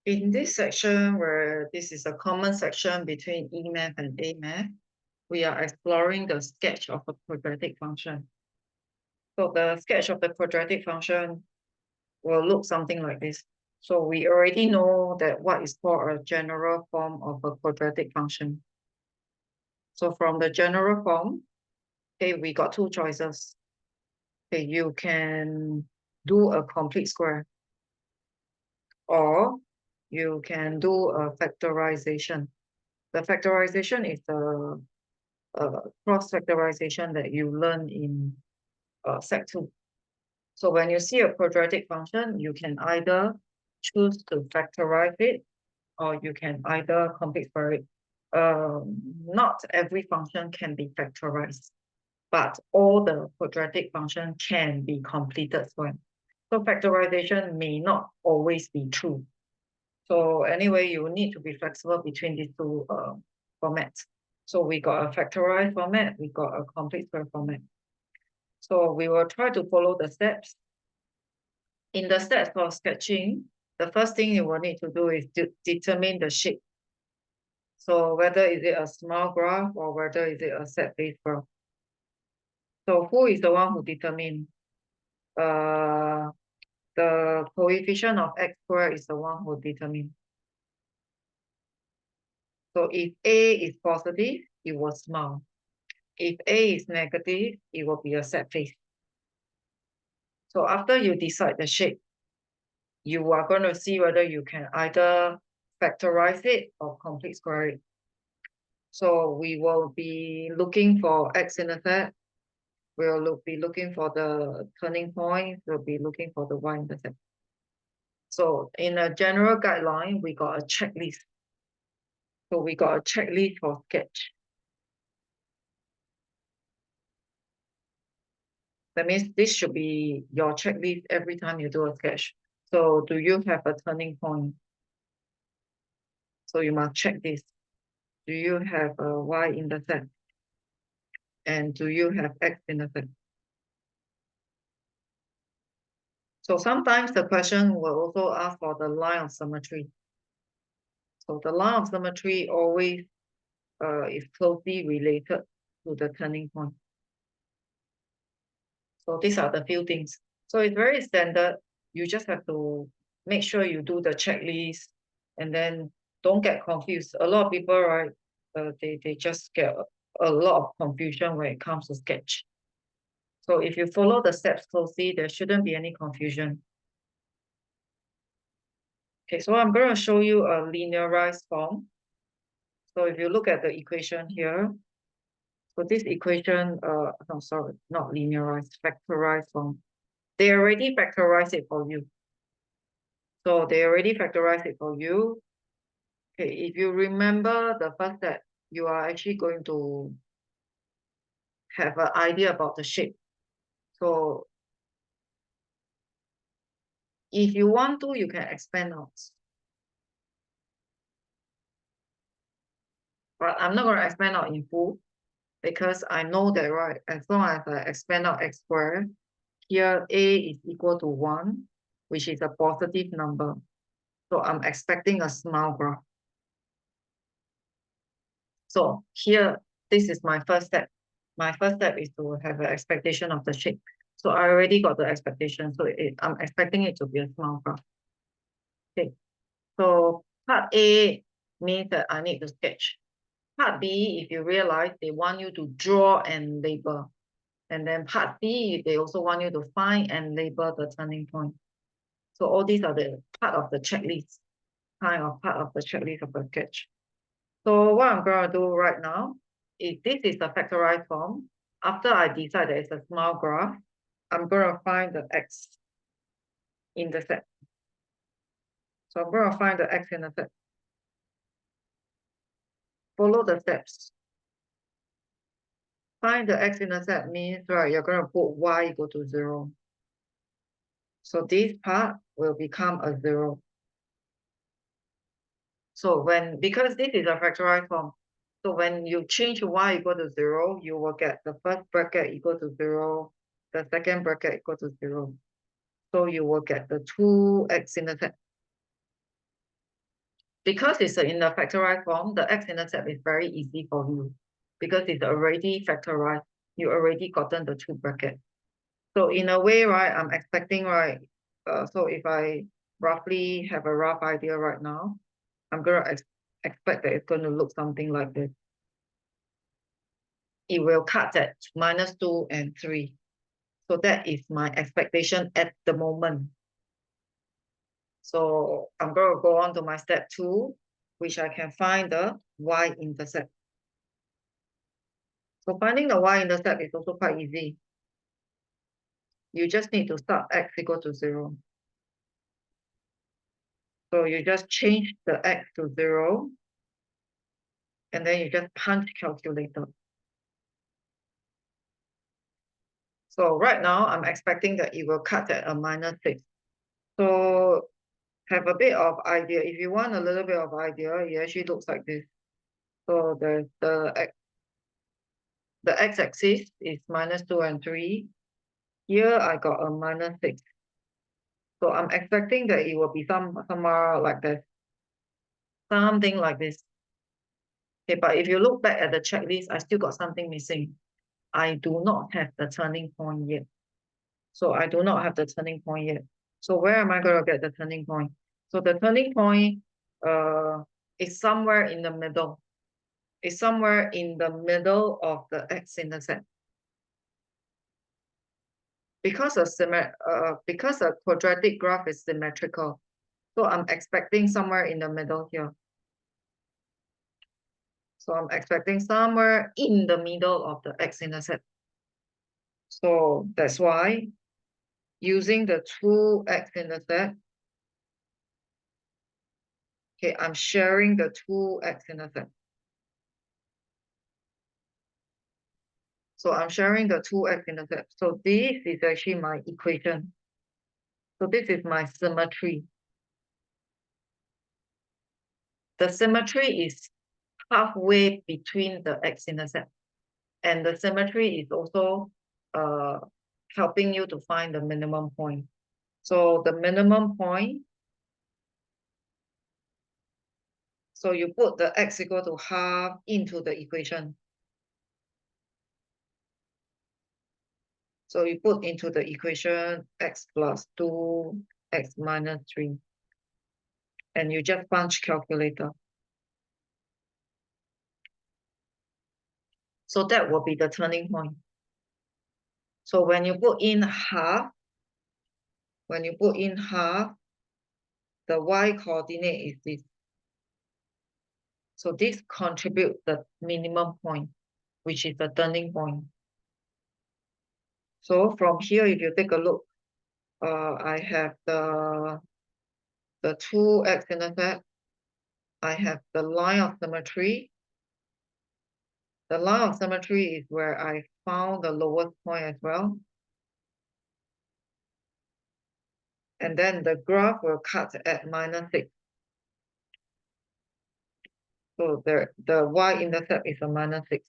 In this section, where this is a common section between E-math and A-math, we are exploring the sketch of a quadratic function. So the sketch of the quadratic function will look something like this. So we already know that what is called a general form of a quadratic function. So from the general form, okay, we got two choices. Okay, you can do a complete square, or you can do a factorization. The factorization is the cross factorization that you learn in Sec 2. So when you see a quadratic function, you can either choose to factorize it, or you can either complete square it. Not every function can be factorized, but all the quadratic function can be completed square. So factorization may not always be true. So anyway, you need to be flexible between these two formats. So we got a factorized format, we got a complete square format. So we will try to follow the steps. In the steps for sketching, the first thing you will need to do is to determine the shape. So whether is it a small graph or whether is it a set-based graph. So who is the one who determine? The coefficient of x squared is the one who determine. So if A is positive, it will smile. If A is negative, it will be a set face. So after you decide the shape, you are going to see whether you can either factorize it or complete square it. So we will be looking for x-intercept. We'll be looking for the turning point. We'll be looking for the y-intercept. So in a general guideline, we got a checklist. So we got a checklist for sketch. That means this should be your checklist every time you do a sketch. So do you have a turning point? So you must check this. Do you have a y-intercept? And do you have x-intercept? So sometimes the question will also ask for the line of symmetry. So the line of symmetry always is closely related to the turning point. So these are the few things. So it's very standard. You just have to make sure you do the checklist and then don't get confused. A lot of people, right, they just get a lot of confusion when it comes to sketch. So if you follow the steps closely, there shouldn't be any confusion. Okay, so I'm going to show you a linearized form. So if you look at the equation here, so this equation, no, sorry, not linearized, factorized form. They already factorized it for you. So they already factorized it for you. Okay, if you remember the first step, you are actually going to have an idea about the shape. So if you want to, you can expand out. But I'm not going to expand out in full because I know that, right, as long as I expand out x squared, here a is equal to 1, which is a positive number. So I'm expecting a small graph. So here, this is my first step. My first step is to have an expectation of the shape. So I already got the expectation. So I'm expecting it to be a small graph. Okay. So part A means that I need to sketch. Part B, if you realize, they want you to draw and label. And then part C, they also want you to find and label the turning point. So all these are the part of the checklist, kind of part of the checklist of the sketch. So what I'm going to do right now, if this is a factorized form, after I decide that it's a small graph, I'm going to find the x-intercept. So I'm going to find the x-intercept. Follow the steps. Find the x-intercept means, right, you're going to put y equal to 0. So this part will become a 0. So because this is a factorized form, so when you change y equal to 0, you will get the first bracket equal to 0, the second bracket equal to 0. So you will get the two x-intercept. because it's in the factorized form, the x-intercept is very easy for you because it's already factorized. You already gotten the two brackets. So in a way, right, I'm expecting, right, so if I roughly have a rough idea right now, I'm going to expect that it's going to look something like this. It will cut at -2 and 3. So that is my expectation at the moment. So I'm going to go on to my step 2, which I can find the y-intercept. So finding the y-intercept is also quite easy. You just need to start x equal to 0. So you just change the x to 0, and then you just punch calculator. So right now, I'm expecting that it will cut at a -6. So have a bit of idea. If you want a little bit of idea, it actually looks like this. So the x-axis is -2 and 3. Here I got a -6. So I'm expecting that it will be somewhere like this. Something like this. Okay, but if you look back at the checklist, I still got something missing. I do not have the turning point yet. So I do not have the turning point yet. So where am I going to get the turning point? So the turning point is somewhere in the middle. It's somewhere in the middle of the x-intercept. Because a quadratic graph is symmetrical, so I'm expecting somewhere in the middle here. So I'm expecting somewhere in the middle of the x-intercept. So that's why using the two x-intercept, okay, I'm sharing the two x-intercept. So I'm sharing the two x-intercept. So this is actually my equation. So this is my symmetry. The symmetry is halfway between the x-intercept. And the symmetry is also helping you to find the minimum point. So the minimum point, so you put the x equal to half into the equation. So you put into the equation x plus 2, x minus 3. And you just punch calculator. So that will be the turning point. So when you put in half, the y coordinate is this. So this contributes the minimum point, which is the turning point. So from here, if you take a look, I have the two x-intercept. I have the line of symmetry. The line of symmetry is where I found the lowest point as well. And then the graph will cut at -6. So the y-intercept is a -6.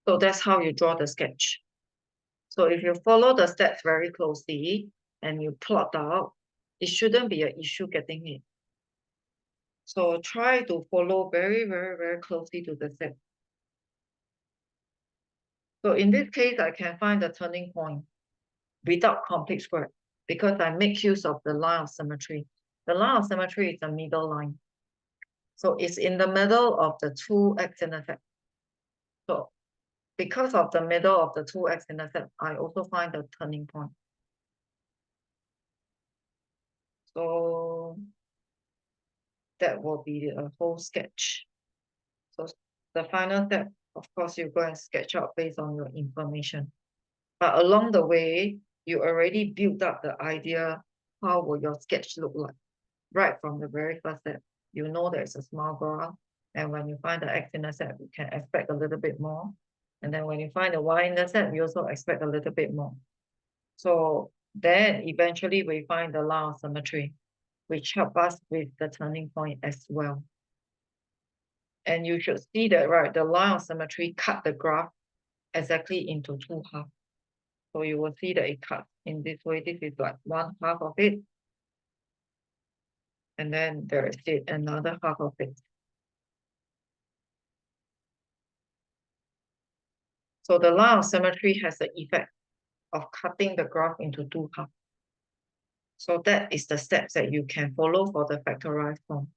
So that's how you draw the sketch. So if you follow the steps very closely and you plot out, it shouldn't be an issue getting it. So try to follow very, very, very closely to the step. So in this case, I can find the turning point without complete square because I make use of the line of symmetry. The line of symmetry is a middle line. So it's in the middle of the two x-intercept. So because of the middle of the two x-intercept, I also find the turning point. So that will be a whole sketch. So the final step, of course, you go and sketch out based on your information. But along the way, you already built up the idea, how will your sketch look like? Right from the very first step, you know there's a small graph. And when you find the x-intercept, you can expect a little bit more. And then when you find the y-intercept, you also expect a little bit more. So then eventually we find the line of symmetry, which help us with the turning point as well. And you should see that, right, the line of symmetry cut the graph exactly into two halves. So you will see that it cuts in this way. This is like one half of it. And then there is another half of it. So the line of symmetry has the effect of cutting the graph into two halves. So that is the steps that you can follow for the factorized form.